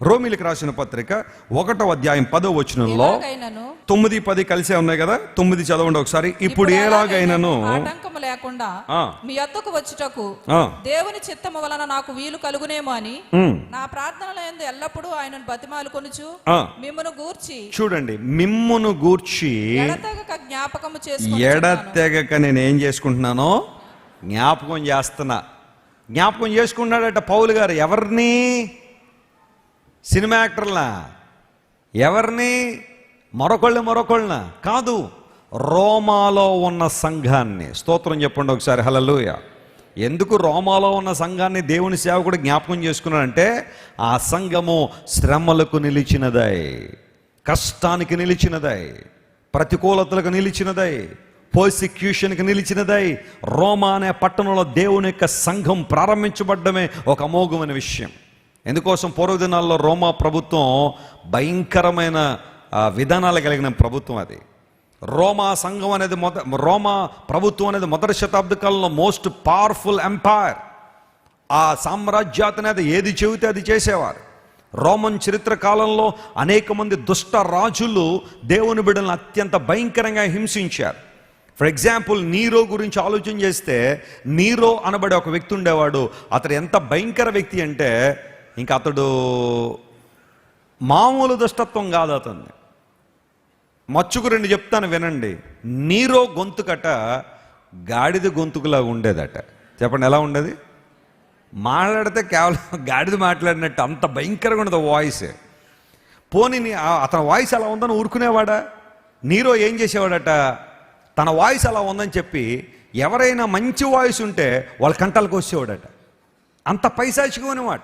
రోమిలికి రాసిన పత్రిక 1వ అధ్యాయం 10వ వచనంలో 9, 10 కలిసే ఉన్నాయి కదా. 9 చదవండి ఒకసారి. ఇప్పుడు ఎలాగైనను ఆటంకము లేకుండా మీ యొద్దకు వచ్చుటకు దేవుని చిత్తము వలన నాకు వీలు కలుగునేమో అని నా ప్రార్థనల యందు ఎల్లప్పుడూ ఆయనను బతిమాలుకొనుచు మిమ్మును గూర్చి, చూడండి, మిమ్మును గూర్చి ఎడతెగక జ్ఞాపకము చేసుకుంటున్నాను. ఎడతెగక నేను ఏం చేసుకుంటున్నానో జ్ఞాపకం చేస్తున్నా. జ్ఞాపకం చేసుకున్నాడట పౌలు గారు. ఎవరిని? సినిమా యాక్టర్లా? ఎవరిని? మరొకళ్ళ కాదు, రోమాలో ఉన్న సంఘాన్ని. స్తోత్రం చెప్పండి ఒకసారి, హల్లెలూయా. ఎందుకు రోమాలో ఉన్న సంఘాన్ని దేవుని సేవకుడు జ్ఞాపకం చేసుకున్నాడంటే, ఆ సంఘము శ్రమలకు నిలిచినదై, కష్టానికి నిలిచినదై, ప్రతికూలతలకు నిలిచినదై, పర్సిక్యూషన్కి నిలిచినదై. రోమా అనే పట్టణంలో దేవుని యొక్క సంఘం ప్రారంభించబడ్డమే ఒక అమోఘమైన విషయం. ఎందుకోసం? పూర్వదినాల్లో రోమా ప్రభుత్వం భయంకరమైన విధానాలు కలిగిన ప్రభుత్వం. అది రోమా సంఘం అనేది రోమా ప్రభుత్వం అనేది మొదటి శతాబ్ద కాలంలో మోస్ట్ పవర్ఫుల్ ఎంపైర్. ఆ సామ్రాజ్యాత్ అనేది ఏది చెబితే అది చేసేవారు. రోమన్ చరిత్ర కాలంలో అనేక మంది దుష్ట రాజులు దేవుని బిడ్డలను అత్యంత భయంకరంగా హింసించారు. ఫర్ ఎగ్జాంపుల్, నీరో గురించి ఆలోచన చేస్తే, నీరో అనబడే ఒక వ్యక్తి ఉండేవాడు. అతడు ఎంత భయంకర వ్యక్తి అంటే, ఇంకా అతడు మామూలు దుష్టత్వం కాదు. అతన్ని మచ్చుకు 2 చెప్తాను వినండి. నీరో గొంతుకట గాడిద గొంతుకులా ఉండేదట. చెప్పండి, ఎలా ఉండేది? మాట్లాడితే కేవలం గాడిద మాట్లాడినట్టు, అంత భయంకరంగా ఉండదు వాయిస్. పోనీ అతని వాయిస్ అలా ఉందని ఊరుకునేవాడా? నీరో ఏం చేసేవాడట, తన వాయిస్ అలా ఉందని చెప్పి ఎవరైనా మంచి వాయిస్ ఉంటే వాళ్ళ కంటాలకు వచ్చేవాడట. అంత పైశాచికమైన మాట.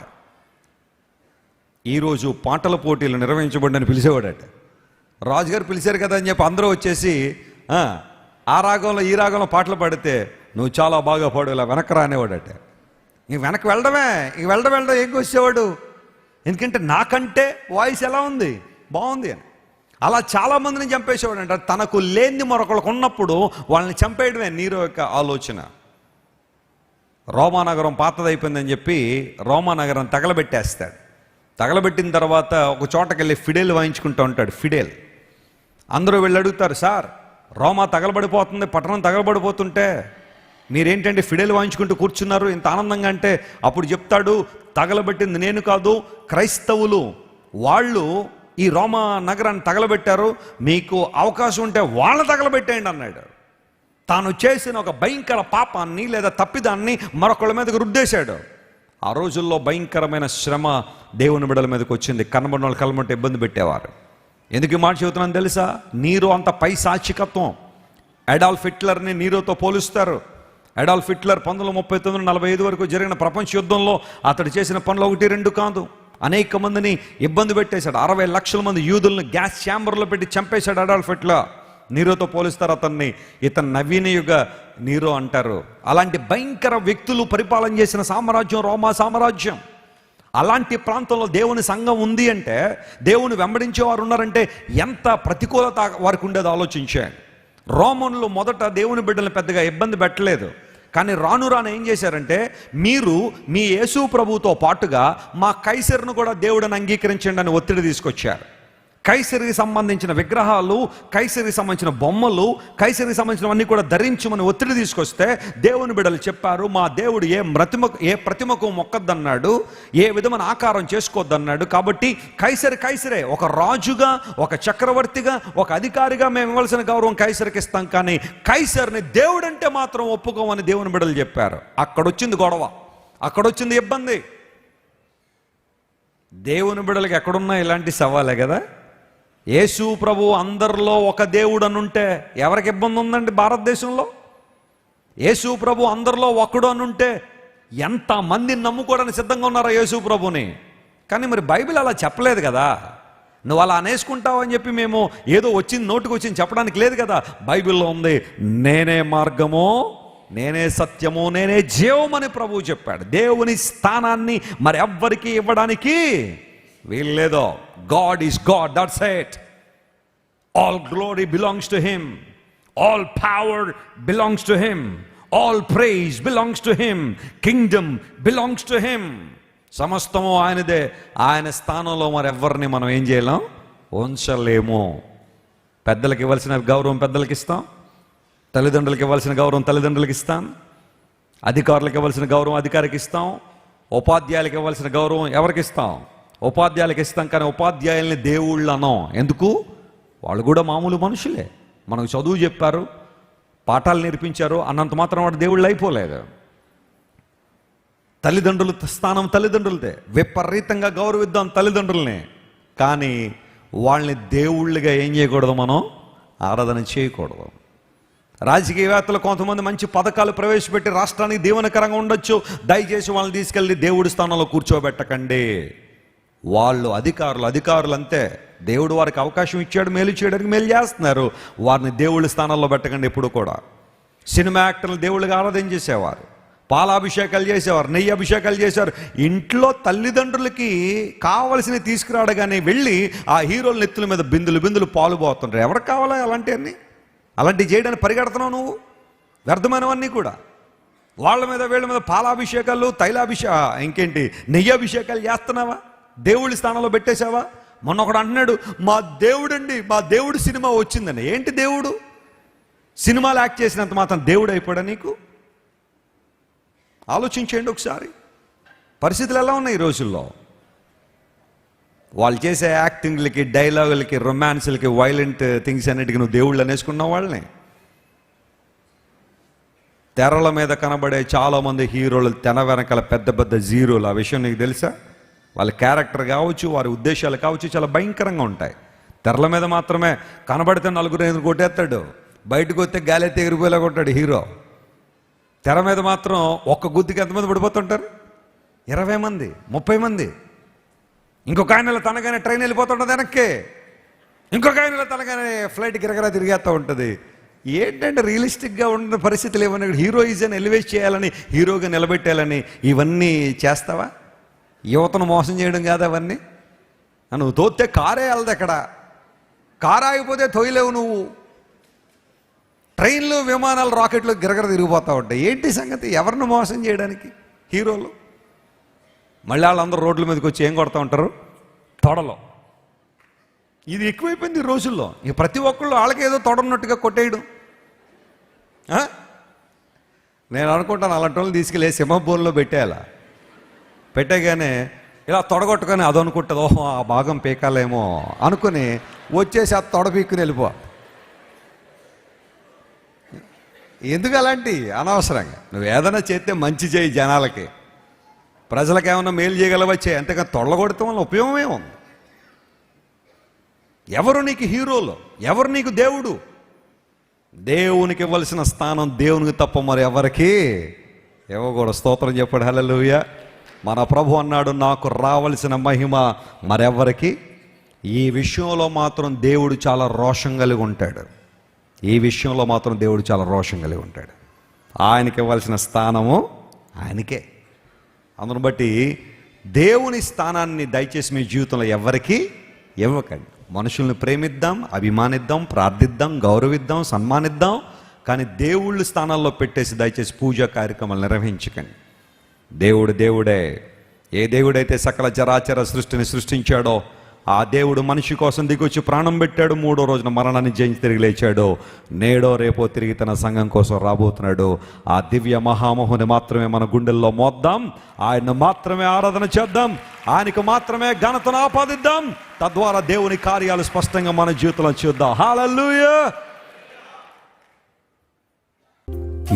ఈరోజు పాటల పోటీలు నిర్వహించబడినని పిలిచేవాడట. రాజుగారు పిలిచారు కదా అని చెప్పి అందరూ వచ్చేసి ఆ రాగంలో ఈ రాగంలో పాటలు పాడితే, నువ్వు చాలా బాగా పాడు, ఇలా వెనక్కి రానేవాడట. ఇంక వెనక్కి వెళ్ళడమే, ఇంక వెళ్ళడం ఏం వచ్చేవాడు. ఎందుకంటే నాకంటే వాయిస్ ఎలా ఉంది, బాగుంది అని. అలా చాలామందిని చంపేసేవాడు అంట. తనకు లేనిది మరొకరికి ఉన్నప్పుడు వాళ్ళని చంపేయడమే నీరో యొక్క ఆలోచన. రోమానగరం పాతదైపోయిందని చెప్పి రోమానగరం తగలబెట్టేస్తాడు. తగలబెట్టిన తర్వాత ఒక చోటకి వెళ్ళి ఫిడేల్ వాయించుకుంటూ ఉంటాడు. ఫిడేల్. అందరూ వెళ్ళి అడుగుతారు, సార్ రోమా తగలబడిపోతుంది, పట్టణం తగలబడిపోతుంటే మీరేంటంటే ఫిడేల్ వాయించుకుంటూ కూర్చున్నారు ఇంత ఆనందంగా అంటే, అప్పుడు చెప్తాడు, తగలబెట్టింది నేను కాదు, క్రైస్తవులు. వాళ్ళు ఈ రోమా నగరాన్ని తగలబెట్టారు, మీకు అవకాశం ఉంటే వాళ్ళ తగలబెట్టేయండి అన్నాడు. తాను చేసిన ఒక భయంకర పాపాన్ని లేదా తప్పిదాన్ని మరొకళ్ళ మీదకి రుద్దేశాడు. ఆ రోజుల్లో భయంకరమైన శ్రమ దేవుని బిడ్డల మీదకి వచ్చింది. కనబడిన వాళ్ళు కలమంటే ఇబ్బంది పెట్టేవారు. ఎందుకు ఈ మాట చెబుతున్నాను తెలుసా? నీరో అంత పైశాచికత్వం. అడాల్ఫ్ హిట్లర్ని నీరోతో పోలుస్తారు. అడాల్ఫ్ హిట్లర్ 1939-45 వరకు జరిగిన ప్రపంచ యుద్ధంలో అతడు చేసిన పనులు 1-2 కాదు, అనేక మందిని ఇబ్బంది పెట్టేశాడు. 60 లక్షల మంది యూదులను గ్యాస్ ఛాంబర్లో పెట్టి చంపేశాడు అడాల్ఫ్ హిట్లర్. నీరోతో పోలిస్తారు అతన్ని. ఇతను నవీన యుగ నీరో అంటారు. అలాంటి భయంకర వ్యక్తులు పరిపాలన చేసిన సామ్రాజ్యం రోమా సామ్రాజ్యం. అలాంటి ప్రాంతంలో దేవుని సంఘం ఉంది అంటే, దేవుని వెంబడించే వారు ఉన్నారంటే ఎంత ప్రతికూలత వారికి ఉండేది ఆలోచించాడు. రోమన్లు మొదట దేవుని బిడ్డలను పెద్దగా ఇబ్బంది పెట్టలేదు. కానీ రాను రాను ఏం చేశారంటే, మీరు మీ యేసు ప్రభువుతో పాటుగా మా కైసరును కూడా దేవుడిని అంగీకరించండి అని ఒత్తిడి తీసుకొచ్చారు. కైసరికి సంబంధించిన విగ్రహాలు, కైసరికి సంబంధించిన బొమ్మలు, కైసరికి సంబంధించినవన్నీ కూడా ధరించమని ఒత్తిడి తీసుకొస్తే దేవుని బిడ్డలు చెప్పారు, మా దేవుడు ఏ ప్రతిమకు మొక్కద్దన్నాడు, ఏ విధమైన ఆకారం చేసుకోవద్దన్నాడు. కాబట్టి కైసరే, ఒక రాజుగా, ఒక చక్రవర్తిగా, ఒక అధికారిగా మేము ఇవ్వాల్సిన గౌరవం కైసరికి ఇస్తాం, కానీ కైసర్ని దేవుడంటే మాత్రం ఒప్పుకోమని దేవుని బిడ్డలు చెప్పారు. అక్కడొచ్చింది గొడవ, అక్కడొచ్చింది ఇబ్బంది. దేవుని బిడ్డలకు ఎక్కడున్నా ఇలాంటి సవాలే కదా. యేసు ప్రభు అందరిలో ఒక దేవుడు అనుంటే ఎవరికి ఇబ్బంది ఉందండి భారతదేశంలో? యేసు ప్రభు అందరిలో ఒకడు అనుంటే ఎంతమంది నమ్ముకోవడానికి సిద్ధంగా ఉన్నారో యేసు ప్రభుని. కానీ మరి బైబిల్ అలా చెప్పలేదు కదా. నువ్వు అలా అనేసుకుంటావు అని చెప్పి మేము ఏదో వచ్చింది నోటికి వచ్చింది చెప్పడానికి లేదు కదా. బైబిల్లో ఉంది, నేనే మార్గము, నేనే సత్యము, నేనే జీవమని ప్రభువు చెప్పాడు. దేవుని స్థానాన్ని మరి ఎవ్వరికి ఇవ్వడానికి వీల్లేదో. God is God, that's it. All glory belongs to him, all power belongs to him, all praise belongs to him, kingdom belongs to him. సమస్తము ఆయనదే. ఆయన స్థానంలో మరి ఎవరిని మనం ఏం చేయలేం, ఉంచలేము. పెద్దలకు ఇవ్వాల్సిన గౌరవం పెద్దలకి ఇస్తాం, తల్లిదండ్రులకు ఇవ్వాల్సిన గౌరవం తల్లిదండ్రులకి ఇస్తాం, అధికారులకు ఇవ్వాల్సిన గౌరవం అధికారికి ఇస్తాం, ఉపాధ్యాయులకు ఇవ్వాల్సిన గౌరవం ఎవరికి ఇస్తాం, ఉపాధ్యాయులకు ఇస్తాం. కానీ ఉపాధ్యాయుల్ని దేవుళ్ళు అనం. ఎందుకు? వాళ్ళు కూడా మామూలు మనుషులే. మనకు చదువు చెప్పారు, పాఠాలు నేర్పించారు అన్నంత మాత్రం వాడు దేవుళ్ళు అయిపోలేదు. తల్లిదండ్రుల స్థానం తల్లిదండ్రులదే. విపరీతంగా గౌరవిద్దాం తల్లిదండ్రుల్ని, కానీ వాళ్ళని దేవుళ్ళుగా ఏం చేయకూడదు, మనం ఆరాధన చేయకూడదు. రాజకీయవేత్తలు కొంతమంది మంచి పథకాలు ప్రవేశపెట్టి రాష్ట్రానికి దీవెనకరంగా ఉండొచ్చు, దయచేసి వాళ్ళని తీసుకెళ్ళి దేవుడి స్థానంలో కూర్చోబెట్టకండి. వాళ్ళు అధికారులు అంతే. దేవుడు వారికి అవకాశం ఇచ్చాడు, మేలు చేయడానికి మేలు చేస్తున్నారు. వారిని దేవుళ్ళ స్థానాల్లో పెట్టకండి ఎప్పుడు కూడా. సినిమా యాక్టర్లు దేవుళ్ళుగా ఆరాధన చేసేవారు, పాలాభిషేకాలు చేసేవారు, నెయ్యి అభిషేకాలు చేసేవారు. ఇంట్లో తల్లిదండ్రులకి కావలసినవి తీసుకురాడగానే వెళ్ళి ఆ హీరోల నెత్తుల మీద బిందులు పాలు పోతుంటారు. ఎవరికి కావాలా అలాంటివన్నీ? అలాంటివి చేయడానికి పరిగెడుతున్నావు నువ్వు, వ్యర్థమైనవన్నీ కూడా. వాళ్ళ మీద వీళ్ళ మీద పాలాభిషేకాలు, ఇంకేంటి నెయ్యి అభిషేకాలు చేస్తున్నావా? దేవుడి స్థానంలో పెట్టేశావా? మొన్న ఒకడు అంటున్నాడు, మా దేవుడు సినిమా వచ్చిందని. ఏంటి దేవుడు? సినిమాలు యాక్ట్ చేసినంత మాత్రం దేవుడు అయిపోయాడా నీకు? ఆలోచించండి ఒకసారి. పరిస్థితులు ఎలా ఉన్నాయి ఈ రోజుల్లో? వాళ్ళు చేసే యాక్టింగ్లకి, డైలాగులకి, రొమాన్స్లకి, వైలెంట్ థింగ్స్ అన్నిటికీ నువ్వు దేవుళ్ళు అనేసుకున్నావు వాళ్ళని. తెరల మీద కనబడే చాలామంది హీరోలు తెర వెనకాల పెద్ద పెద్ద జీరోలు. ఆ విషయం నీకు తెలుసా? వాళ్ళ క్యారెక్టర్ కావచ్చు, వారి ఉద్దేశాలు కావచ్చు, చాలా భయంకరంగా ఉంటాయి. తెరల మీద మాత్రమే కనబడితే 4 కొట్టేస్తాడు, బయటకు వస్తే గాలెత్తి ఎగిరిపోయేలా కొట్టాడు హీరో. తెర మీద మాత్రం ఒక్క గుద్దికి ఎంతమంది పడిపోతుంటారు? 20 మంది, 30 మంది. ఇంకొక ఆయనలో తనగానే ట్రైన్ వెళ్ళిపోతుంటుంది వెనక్కి, ఇంకొక ఆయనలో తనగానే ఫ్లైట్ గిరగరా తిరిగేస్తూ ఉంటుంది. ఏంటంటే రియలిస్టిక్గా ఉన్న పరిస్థితులు ఏమన్నా హీరోయిజం ఎలివేట్ చేయాలని, హీరోగా నిలబెట్టాలని ఇవన్నీ చేస్తావా? యువతను మోసం చేయడం కాదు అవన్నీ. నువ్వు తోస్తే కారే వెళ్ళదు. ఎక్కడ కారు ఆగిపోతే తోయలేవు నువ్వు. ట్రైన్లు, విమానాలు, రాకెట్లు గిరగర తిరిగిపోతూ ఉంటాయి. ఏంటి సంగతి? ఎవరిని మోసం చేయడానికి హీరోలు? మళ్ళీ వాళ్ళందరూ రోడ్ల మీదకి వచ్చి ఏం కొడతా ఉంటారు? తొడలో. ఇది ఎక్కువైపోయింది ఈ రోజుల్లో. ఇక ప్రతి ఒక్కళ్ళు వాళ్ళకి ఏదో తొడన్నట్టుగా కొట్టేయడం. నేను అనుకుంటాను అలాంటి వాళ్ళు తీసుకెళ్ళి సింహబోన్లో పెట్టేయాలా. పెట్టేగానే ఇలా తొడగొట్టుకొని అదనుకుంటుంది, ఓహో ఆ భాగం పీకాలేమో అనుకుని వచ్చేసి ఆ తొడ పీక్కుని వెళ్ళిపో. ఎందుకు అలాంటి అనవసరంగా? నువ్వు ఏదైనా చేస్తే మంచి చేయి, జనాలకి ప్రజలకు ఏమన్నా మేలు చేయగలవచ్చే, అంతేకాని తొడగొడతాం వల్ల ఉపయోగమే ఉంది. ఎవరు నీకు హీరోలు? ఎవరు నీకు దేవుడు? దేవునికి ఇవ్వాల్సిన స్థానం దేవునికి తప్ప మరి ఎవరికి ఇవ్వకూడదు. స్తోత్రం చెప్పాడు. హల్లెలూయా. మన ప్రభు అన్నాడు, నాకు రావలసిన మహిమ మరెవ్వరికి. ఈ విషయంలో మాత్రం దేవుడు చాలా రోషం కలిగి ఉంటాడు. ఈ విషయంలో మాత్రం దేవుడు చాలా రోషం కలిగి ఉంటాడు. ఆయనకి ఇవ్వాల్సిన స్థానము ఆయనకే. అందును బట్టి దేవుని స్థానాన్ని దయచేసి మీ జీవితంలో ఎవరికి ఇవ్వకండి. మనుషుల్ని ప్రేమిద్దాం, అభిమానిద్దాం, ప్రార్థిద్దాం, గౌరవిద్దాం, సన్మానిద్దాం, కానీ దేవుళ్ళ స్థానాల్లో పెట్టేసి దయచేసి పూజా కార్యక్రమాలు నిర్వహించకండి. దేవుడు దేవుడే. ఏ దేవుడైతే సకల చరాచర సృష్టిని సృష్టించాడో ఆ దేవుడు మనిషి కోసం దిగొచ్చి ప్రాణం పెట్టాడు. 3వ రోజున మరణాన్ని జయించి తిరిగి లేచాడు. నేడో రేపో తిరిగి తన సంఘం కోసం రాబోతున్నాడు. ఆ దివ్య మహామోహుని మాత్రమే మన గుండెల్లో మోద్దాం. ఆయన్ను మాత్రమే ఆరాధన చేద్దాం. ఆయనకు మాత్రమే ఘనతను ఆపాదిద్దాం. తద్వారా దేవుని కార్యాలు స్పష్టంగా మన జీవితంలో చూద్దాం. హల్లెలూయా.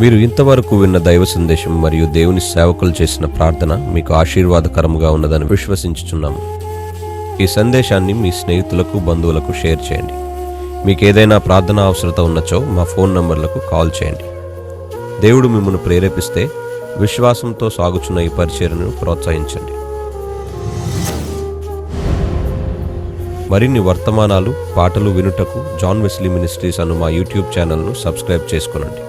మీరు ఇంతవరకు విన్న దైవ సందేశం మరియు దేవుని సేవకులు చేసిన ప్రార్థన మీకు ఆశీర్వాదకరముగా ఉన్నదని విశ్వసించుచున్నాము. ఈ సందేశాన్ని మీ స్నేహితులకు, బంధువులకు షేర్ చేయండి. మీకు ఏదైనా ప్రార్థన అవసరత ఉన్నచో మా ఫోన్ నంబర్లకు కాల్ చేయండి. దేవుడు మిమ్మల్ని ప్రేరేపిస్తే విశ్వాసంతో సాగుచున్న ఈ పరిచర్యను ప్రోత్సహించండి. మరిన్ని వర్తమానాలు, పాటలు వినుటకు జాన్ వెస్లీ మినిస్ట్రీస్ అను మా యూట్యూబ్ ఛానల్ను సబ్స్క్రైబ్ చేసుకొనండి.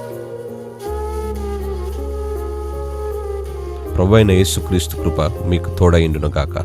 ప్రభువైన యేసుక్రీస్తు కృప మీకు తోడైండును గాక.